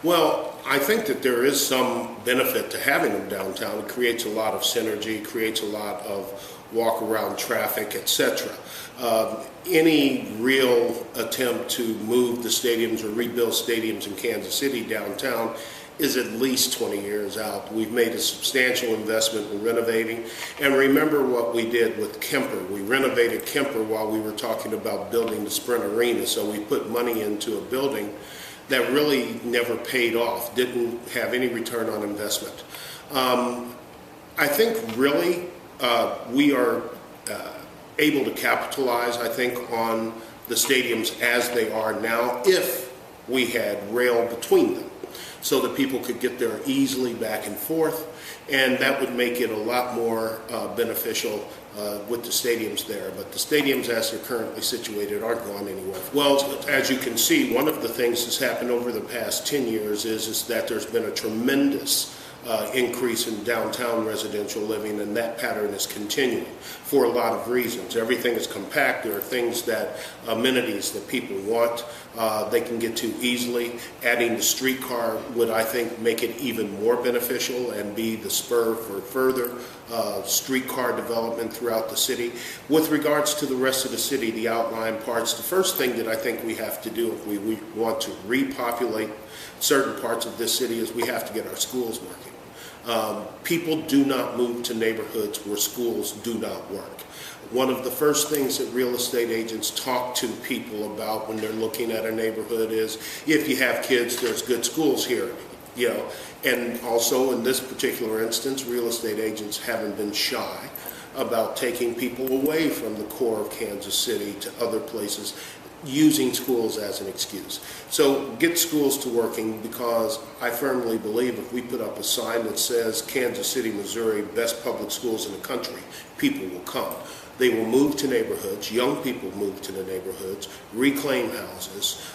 Well, I think that there is some benefit to having them downtown. It creates a lot of synergy, creates a lot of walk around traffic, etc. Any real attempt to move the stadiums or rebuild stadiums in Kansas City downtown is at least 20 years out. We've made a substantial investment in renovating. And remember what we did with Kemper. We renovated Kemper while we were talking about building the Sprint Arena. So we put money into a building that really never paid off, didn't have any return on investment. I think really we are able to capitalize, I think, on the stadiums as they are now if we had rail between them so that people could get there easily back and forth, and that would make it a lot more beneficial with the stadiums there. But the stadiums as they're currently situated aren't going anywhere. Well, as you can see, one of the things that's happened over the past 10 years is that there's been a tremendous increase in downtown residential living, and that pattern is continuing for a lot of reasons. Everything is compact. There are things that, amenities that people want, they can get to easily. Adding the streetcar would, I think, make it even more beneficial and be the spur for further streetcar development throughout the city. With regards to the rest of the city, the outlying parts, the first thing that I think we have to do if we want to repopulate certain parts of this city is we have to get our schools working. People do not move to neighborhoods where schools do not work. One of the first things that real estate agents talk to people about when they're looking at a neighborhood is, if you have kids, there's good schools here. And also in this particular instance, real estate agents haven't been shy about taking people away from the core of Kansas City to other places, using schools as an excuse. So get schools to working, because I firmly believe if we put up a sign that says Kansas City, Missouri, best public schools in the country, people will come. They will move to neighborhoods, young people move to the neighborhoods, reclaim houses,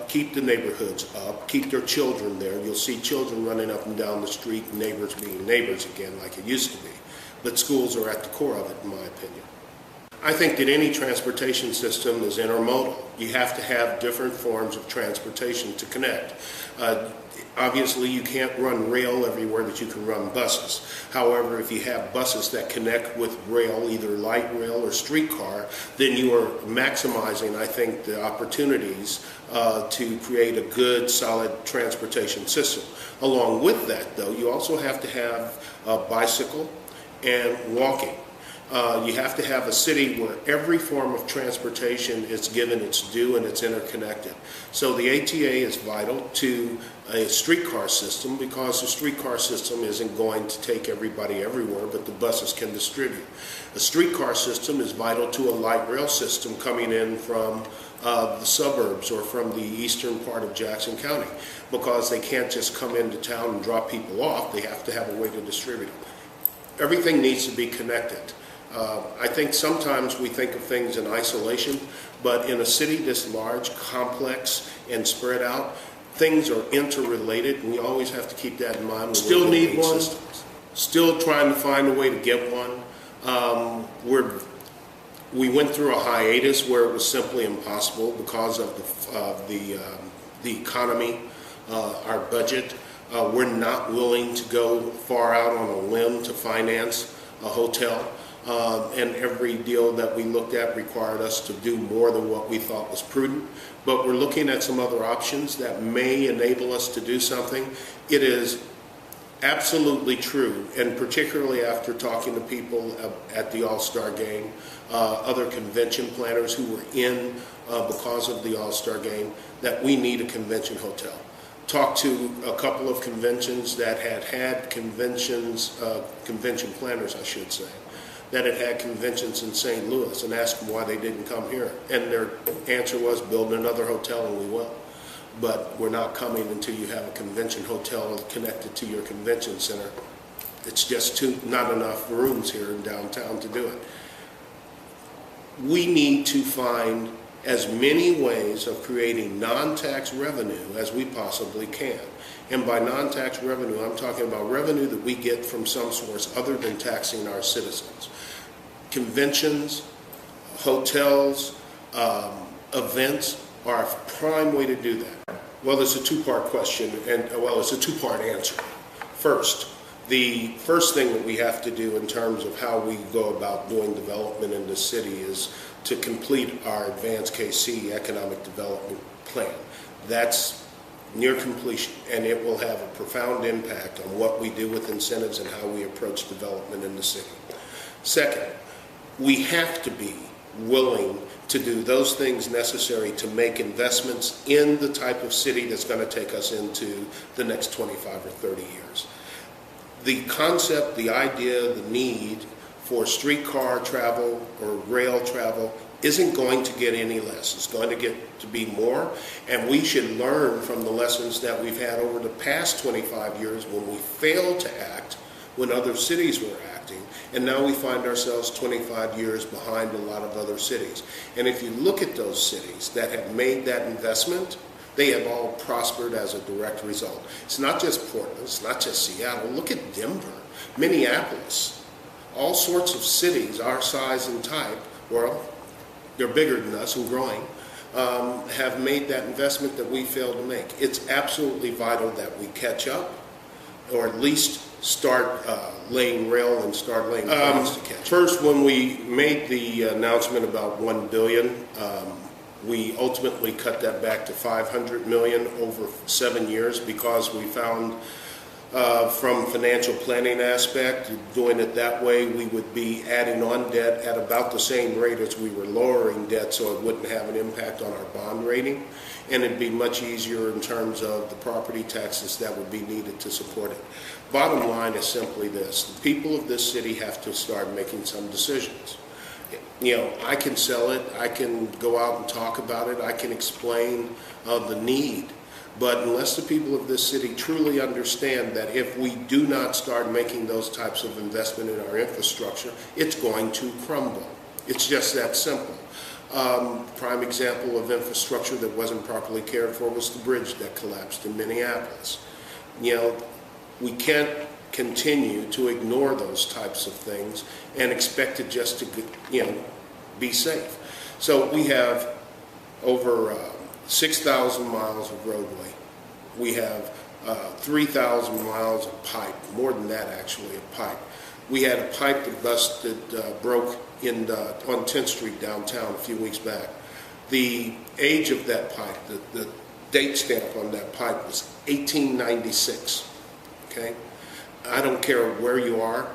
keep the neighborhoods up, keep their children there. You'll see children running up and down the street, neighbors being neighbors again like it used to be. But schools are at the core of it, in my opinion. I think that any transportation system is intermodal. You have to have different forms of transportation to connect. Obviously, you can't run rail everywhere that you can run buses. However, if you have buses that connect with rail, either light rail or streetcar, then you are maximizing, I think, the opportunities to create a good, solid transportation system. Along with that, though, you also have to have bicycle and walking. You have to have a city where every form of transportation is given its due and it's interconnected. So the ATA is vital to a streetcar system, because the streetcar system isn't going to take everybody everywhere, but the buses can distribute. A streetcar system is vital to a light rail system coming in from the suburbs or from the eastern part of Jackson County, because they can't just come into town and drop people off. They have to have a way to distribute them. Everything needs to be connected. I think sometimes we think of things in isolation, but in a city this large, complex, and spread out, things are interrelated, and we always have to keep that in mind. We still need one. Systems. Still trying to find a way to get one. We went through a hiatus where it was simply impossible because of the economy, our budget. We're not willing to go far out on a limb to finance a hotel. And every deal that we looked at required us to do more than what we thought was prudent. But we're looking at some other options that may enable us to do something. It is absolutely true, and particularly after talking to people at the All-Star Game, other convention planners who were in because of the All-Star Game, that we need a convention hotel. Talked to a couple of conventions that had convention planners, I should say, that had conventions in St. Louis, and asked them why they didn't come here. And their answer was, build another hotel and we will. But we're not coming until you have a convention hotel connected to your convention center. It's just not enough rooms here in downtown to do it. We need to find as many ways of creating non-tax revenue as we possibly can. And by non-tax revenue, I'm talking about revenue that we get from some source other than taxing our citizens. Conventions, hotels, events are a prime way to do that. Well, it's a two-part question, and well, it's a two-part answer. First, the first thing that we have to do in terms of how we go about doing development in the city is to complete our advanced KC economic development plan. That's near completion, and it will have a profound impact on what we do with incentives and how we approach development in the city. Second, we have to be willing to do those things necessary to make investments in the type of city that's going to take us into the next 25 or 30 years. The concept, the idea, the need for streetcar travel or rail travel isn't going to get any less. It's going to get to be more, and we should learn from the lessons that we've had over the past 25 years when we failed to act when other cities were acting, and now we find ourselves 25 years behind a lot of other cities. And if you look at those cities that have made that investment, they have all prospered as a direct result. It's not just Portland, it's not just Seattle. Look at Denver, Minneapolis, all sorts of cities our size and type, well, they're bigger than us and growing, have made that investment that we failed to make. It's absolutely vital that we catch up, or at least start laying rail and start laying plans to catch up. First, when we made the announcement about $1 billion, we ultimately cut that back to $500 million over 7 years because we found from financial planning aspect, doing it that way, we would be adding on debt at about the same rate as we were lowering debt, so it wouldn't have an impact on our bond rating, and it'd be much easier in terms of the property taxes that would be needed to support it. Bottom line is simply this: the people of this city have to start making some decisions. You know, I can sell it, I can go out and talk about it, I can explain the need. But unless the people of this city truly understand that if we do not start making those types of investment in our infrastructure, it's going to crumble. It's just that simple. Prime example of infrastructure that wasn't properly cared for was the bridge that collapsed in Minneapolis. You know, we can't continue to ignore those types of things and expect it just to, be safe. So we have over 6,000 miles of roadway. We have 3,000 miles of pipe, more than that actually, of pipe. We had a pipe that busted, broke on 10th Street downtown a few weeks back. The age of that pipe, the date stamp on that pipe was 1896, okay? I don't care where you are,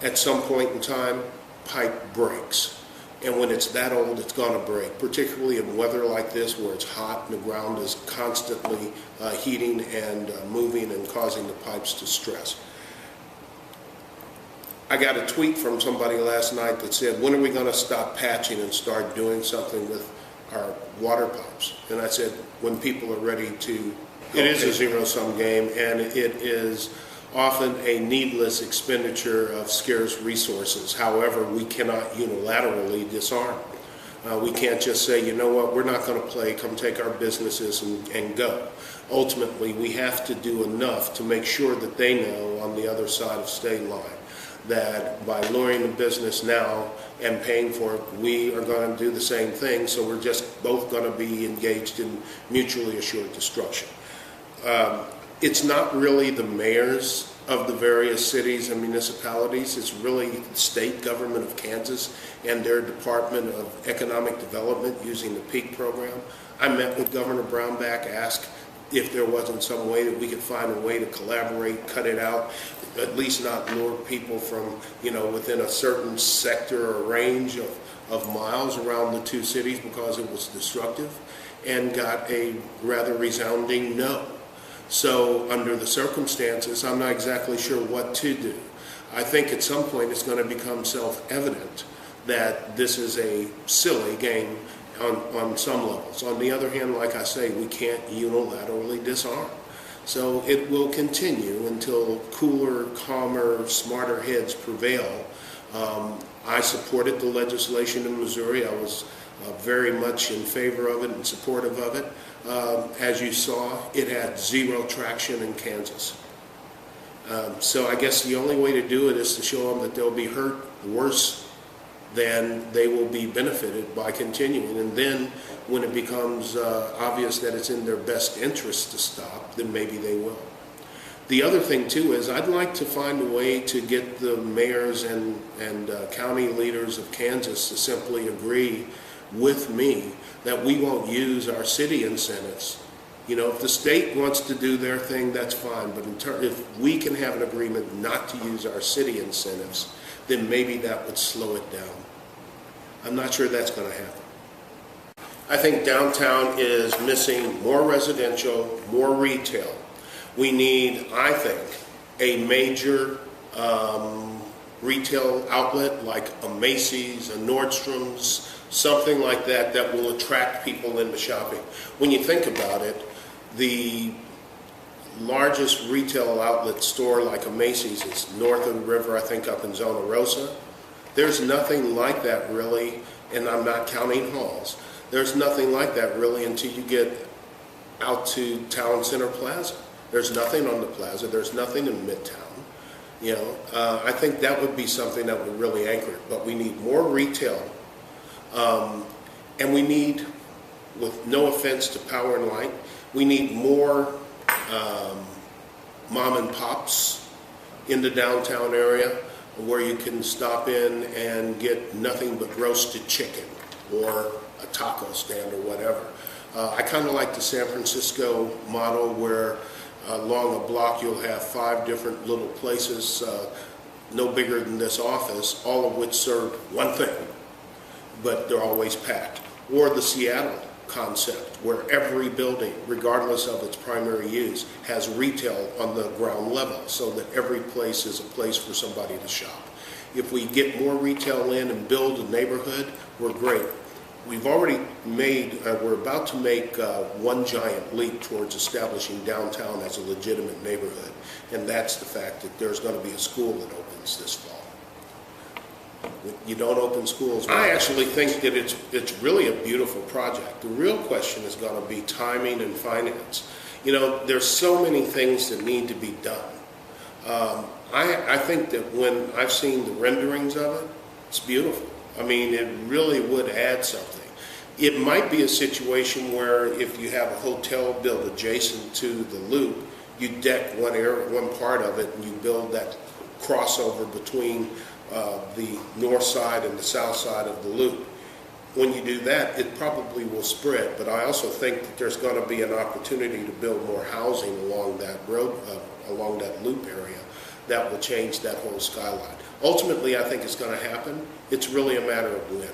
at some point in time, pipe breaks. And when it's that old, it's going to break, particularly in weather like this where it's hot and the ground is constantly heating and moving and causing the pipes to stress. I got a tweet from somebody last night that said, when are we going to stop patching and start doing something with our water pipes? And I said, when people are ready to. It is a zero-sum game, and it is often a needless expenditure of scarce resources. However, we cannot unilaterally disarm. We can't just say, you know what, we're not going to play, come take our businesses and go. Ultimately, we have to do enough to make sure that they know on the other side of state line that by luring the business now and paying for it, we are going to do the same thing, so we're just both going to be engaged in mutually assured destruction. It's not really the mayors of the various cities and municipalities. It's really the state government of Kansas and their Department of Economic Development using the PEAK program. I met with Governor Brownback, asked if there wasn't some way that we could find a way to collaborate, cut it out, at least not lure people from, within a certain sector or range of miles around the two cities because it was destructive, and got a rather resounding no. So under the circumstances, I'm not exactly sure what to do. I think at some point it's going to become self-evident that this is a silly game on some levels. On the other hand, like I say, we can't unilaterally disarm. So it will continue until cooler, calmer, smarter heads prevail. I supported the legislation in Missouri. I was very much in favor of it and supportive of it. As you saw, it had zero traction in Kansas. So I guess the only way to do it is to show them that they'll be hurt worse then they will be benefited by continuing. And then when it becomes obvious that it's in their best interest to stop, then maybe they will. The other thing too is I'd like to find a way to get the mayors and county leaders of Kansas to simply agree with me that we won't use our city incentives. You know, if the state wants to do their thing, that's fine, but if we can have an agreement not to use our city incentives, then maybe that would slow it down. I'm not sure that's going to happen. I think downtown is missing more residential, more retail. We need, I think, a major retail outlet like a Macy's, a Nordstrom's, something like that that will attract people into shopping. When you think about it, the largest retail outlet store like a Macy's is north of the river, I think up in Zona Rosa. There's nothing like that really, and I'm not counting halls. There's nothing like that really until you get out to Town Center Plaza. There's nothing on the plaza. There's nothing in Midtown. You know, I think that would be something that would really anchor it. But we need more retail, and we need, with no offense to Power and Light, we need more mom and pops in the downtown area where you can stop in and get nothing but roasted chicken or a taco stand or whatever. I kind of like the San Francisco model where along a block you'll have 5 different little places, no bigger than this office, all of which serve one thing, but they're always packed. Or the Seattle concept where every building, regardless of its primary use, has retail on the ground level so that every place is a place for somebody to shop. If we get more retail in and build a neighborhood, we're great. We've already made, we're about to make one giant leap towards establishing downtown as a legitimate neighborhood, and that's the fact that there's going to be a school that opens this fall. You don't open schools. I actually think that it's really a beautiful project. The real question is going to be timing and finance. You know, there's so many things that need to be done. I think that when I've seen the renderings of it, it's beautiful. I mean, it really would add something. It might be a situation where if you have a hotel built adjacent to the loop, you deck one area, one part of it, and you build that crossover between the north side and the south side of the loop. When you do that, it probably will spread, but I also think that there's going to be an opportunity to build more housing along that road, along that loop area that will change that whole skyline. Ultimately, I think it's going to happen. It's really a matter of when.